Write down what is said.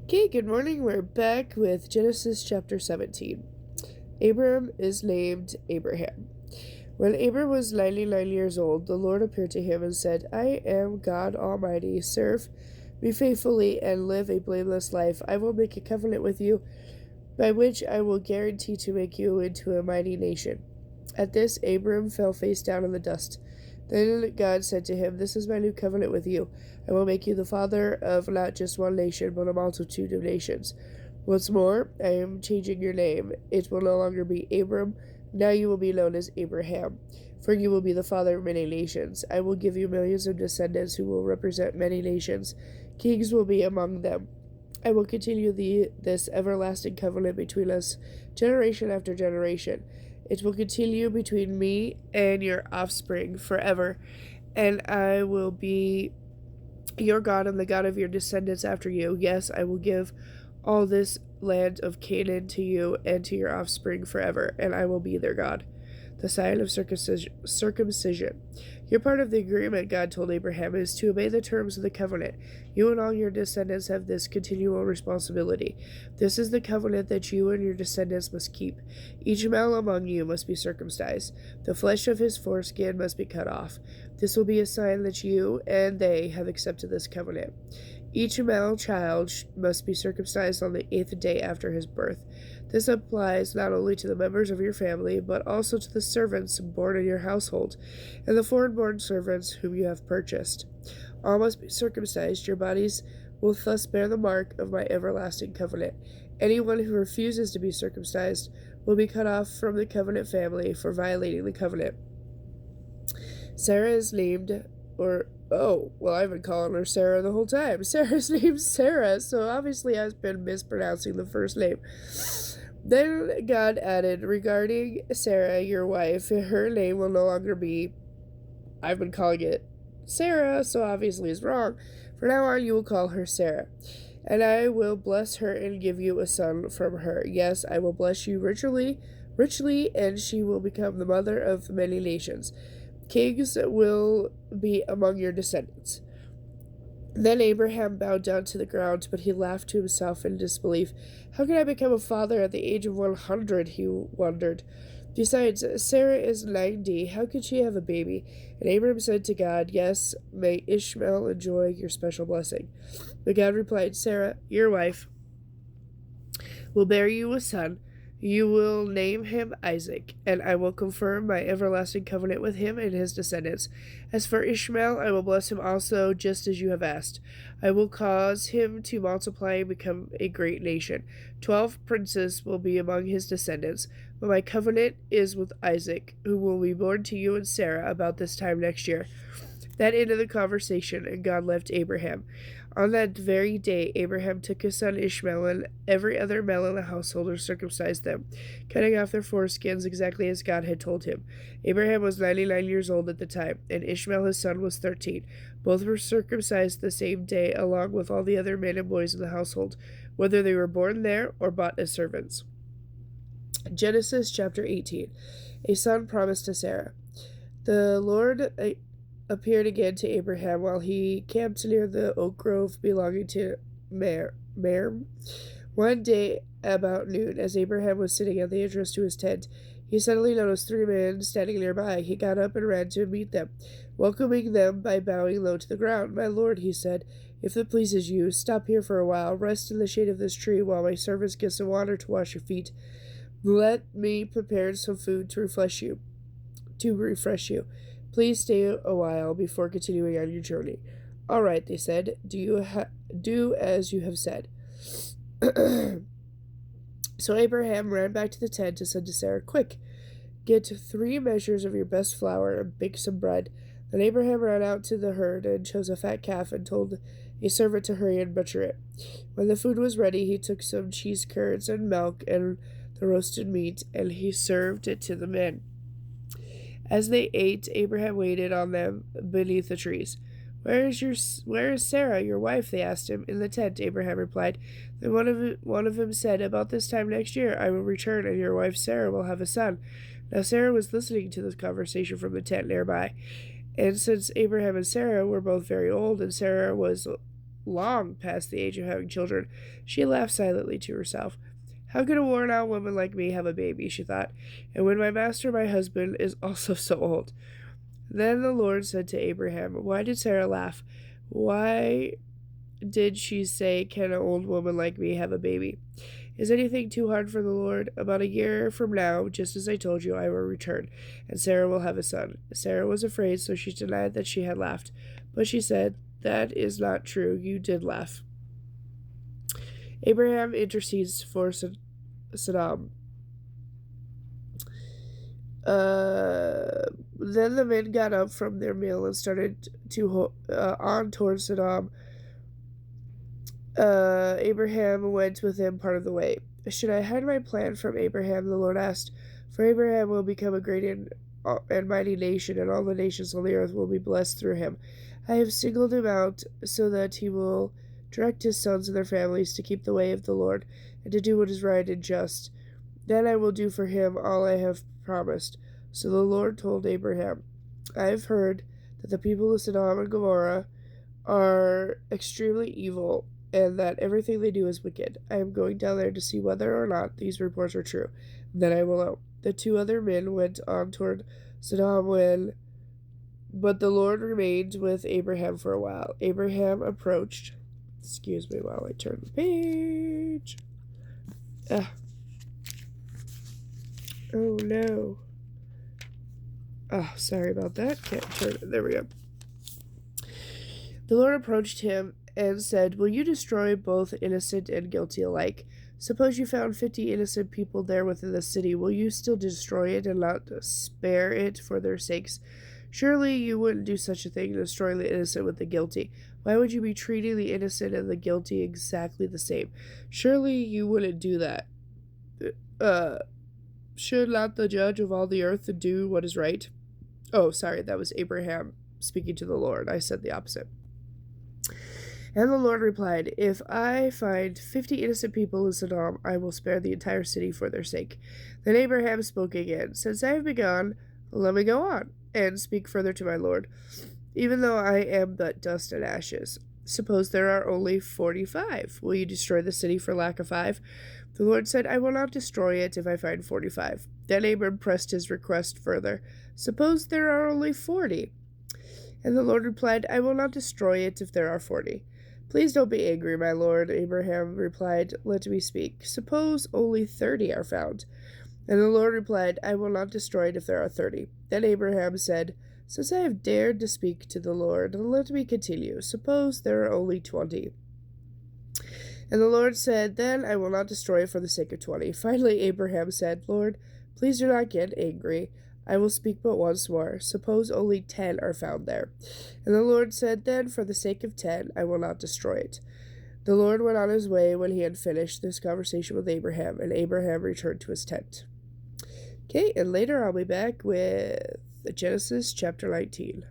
Okay, good morning. We're back with Genesis chapter 17. Abram is named Abraham. When Abram was 99 years old, the Lord appeared to him and said, I am God Almighty. Serve me faithfully and live a blameless life. I will make a covenant with you by which I will guarantee to make you into a mighty nation. At this, Abram fell face down in the dust. Then God said to him, This is my new covenant with you. I will make you the father of not just one nation, but a multitude of nations. What's more, I am changing your name. It will no longer be Abram. Now you will be known as Abraham, for you will be the father of many nations. I will give you millions of descendants who will represent many nations. Kings will be among them. I will continue this everlasting covenant between us, generation after generation. It will continue between me and your offspring forever, and I will be your God and the God of your descendants after you. Yes, I will give all this land of Canaan to you and to your offspring forever, and I will be their God. The sign of circumcision. Your part of the agreement, God told Abraham, is to obey the terms of the covenant. You and all your descendants have this continual responsibility. This is the covenant that you and your descendants must keep. Each male among you must be circumcised. The flesh of his foreskin must be cut off. This will be a sign that you and they have accepted this covenant. Each male child must be circumcised on the 8th day after his birth. This applies not only to the members of your family, but also to the servants born in your household, and the foreign-born servants whom you have purchased. All must be circumcised. Your bodies will thus bear the mark of my everlasting covenant. Anyone who refuses to be circumcised will be cut off from the covenant family for violating the covenant. Sarah is named, I've been calling her Sarah the whole time. Sarah's named Sarah, so obviously I've been mispronouncing the first name. Then God added, regarding Sarah, your wife, her name will no longer be, I've been calling it Sarah, so obviously it's wrong. From now on, you will call her Sarah. And I will bless her and give you a son from her. Yes, I will bless you richly, and she will become the mother of many nations. Kings will be among your descendants. Then Abraham bowed down to the ground, but he laughed to himself in disbelief. How can I become a father at the age of 100? He wondered. Besides, Sarah is 90. How could she have a baby? And Abraham said to God, Yes, may Ishmael enjoy your special blessing. But God replied, Sarah, your wife, will bear you a son. You will name him Isaac, and I will confirm my everlasting covenant with him and his descendants. As for Ishmael, I will bless him also, just as you have asked. I will cause him to multiply and become a great nation. 12 princes will be among his descendants, but my covenant is with Isaac, who will be born to you and Sarah about this time next year. That ended the conversation, and God left Abraham. On that very day, Abraham took his son Ishmael and every other male in the household and circumcised them, cutting off their foreskins exactly as God had told him. Abraham was 99 years old at the time, and Ishmael his son was 13. Both were circumcised the same day, along with all the other men and boys in the household, whether they were born there or bought as servants. Genesis chapter 18. A son promised to Sarah. The Lord appeared again to Abraham while he camped near the oak grove belonging to Mamre. One day about noon, as Abraham was sitting at the entrance to his tent, he suddenly noticed 3 men standing nearby. He got up and ran to meet them, welcoming them by bowing low to the ground. My lord, he said, if it pleases you, stop here for a while. Rest in the shade of this tree while my servants get some water to wash your feet. Let me prepare some food to refresh you. Please stay a while before continuing on your journey. All right, they said. Do as you have said. So Abraham ran back to the tent and said to Sarah, Quick, get 3 measures of your best flour and bake some bread. Then Abraham ran out to the herd and chose a fat calf and told a servant to hurry and butcher it. When the food was ready, he took some cheese curds and milk and the roasted meat, and he served it to the men. As they ate, Abraham waited on them beneath the trees. Where is Sarah, your wife? They asked him. In the tent, Abraham replied. Then one of them said, About this time next year I will return, and your wife Sarah will have a son. Now Sarah was listening to this conversation from the tent nearby. And since Abraham and Sarah were both very old, and Sarah was long past the age of having children. She laughed silently to herself. How could a worn out woman like me have a baby, she thought, and when my master, my husband, is also so old? Then the Lord said to Abraham, Why did Sarah laugh? Why did she say, Can an old woman like me have a baby? Is anything too hard for the Lord? About a year from now, just as I told you, I will return, and Sarah will have a son. Sarah was afraid, so she denied that she had laughed. But she said, That is not true. You did laugh. Abraham intercedes for Sodom. Then the men got up from their meal and started on towards Sodom. Abraham went with him part of the way. Should I hide my plan from Abraham? The Lord asked. For Abraham will become a great and mighty nation, and all the nations on the earth will be blessed through him. I have singled him out so that he will direct his sons and their families to keep the way of the Lord, and to do what is right and just. Then I will do for him all I have promised. So the Lord told Abraham, I have heard that the people of Sodom and Gomorrah are extremely evil, and that everything they do is wicked. I am going down there to see whether or not these reports are true. Then I will know. The two other men went on toward Sodom but the Lord remained with Abraham for a while. Abraham approached. Excuse me while I turn the page. Oh no. Oh, sorry about that. Can't turn it. There we go. The Lord approached him and said, Will you destroy both innocent and guilty alike? Suppose you found 50 innocent people there within the city. Will you still destroy it and not spare it for their sakes? Surely you wouldn't do such a thing, destroying the innocent with the guilty. Why would you be treating the innocent and the guilty exactly the same? Surely you wouldn't do that. Should not the judge of all the earth do what is right? Oh, sorry, that was Abraham speaking to the Lord. I said the opposite. And the Lord replied, If I find 50 innocent people in Sodom, I will spare the entire city for their sake. Then Abraham spoke again, Since I have begun, let me go on, and speak further to my Lord, even though I am but dust and ashes. Suppose there are only 45. Will you destroy the city for lack of 5? The Lord said, I will not destroy it if I find 45. Then Abram pressed his request further. Suppose there are only 40. And the Lord replied, I will not destroy it if there are 40. Please don't be angry, my lord. Abraham replied, Let me speak. Suppose only 30 are found. And the Lord replied, I will not destroy it if there are 30. Then Abraham said, Since I have dared to speak to the Lord, let me continue. Suppose there are only 20. And the Lord said, Then I will not destroy it for the sake of 20. Finally Abraham said, Lord, please do not get angry. I will speak but once more. Suppose only 10 are found there. And the Lord said, Then for the sake of 10, I will not destroy it. The Lord went on his way when he had finished this conversation with Abraham, and Abraham returned to his tent. Okay, and later I'll be back with Genesis chapter 19.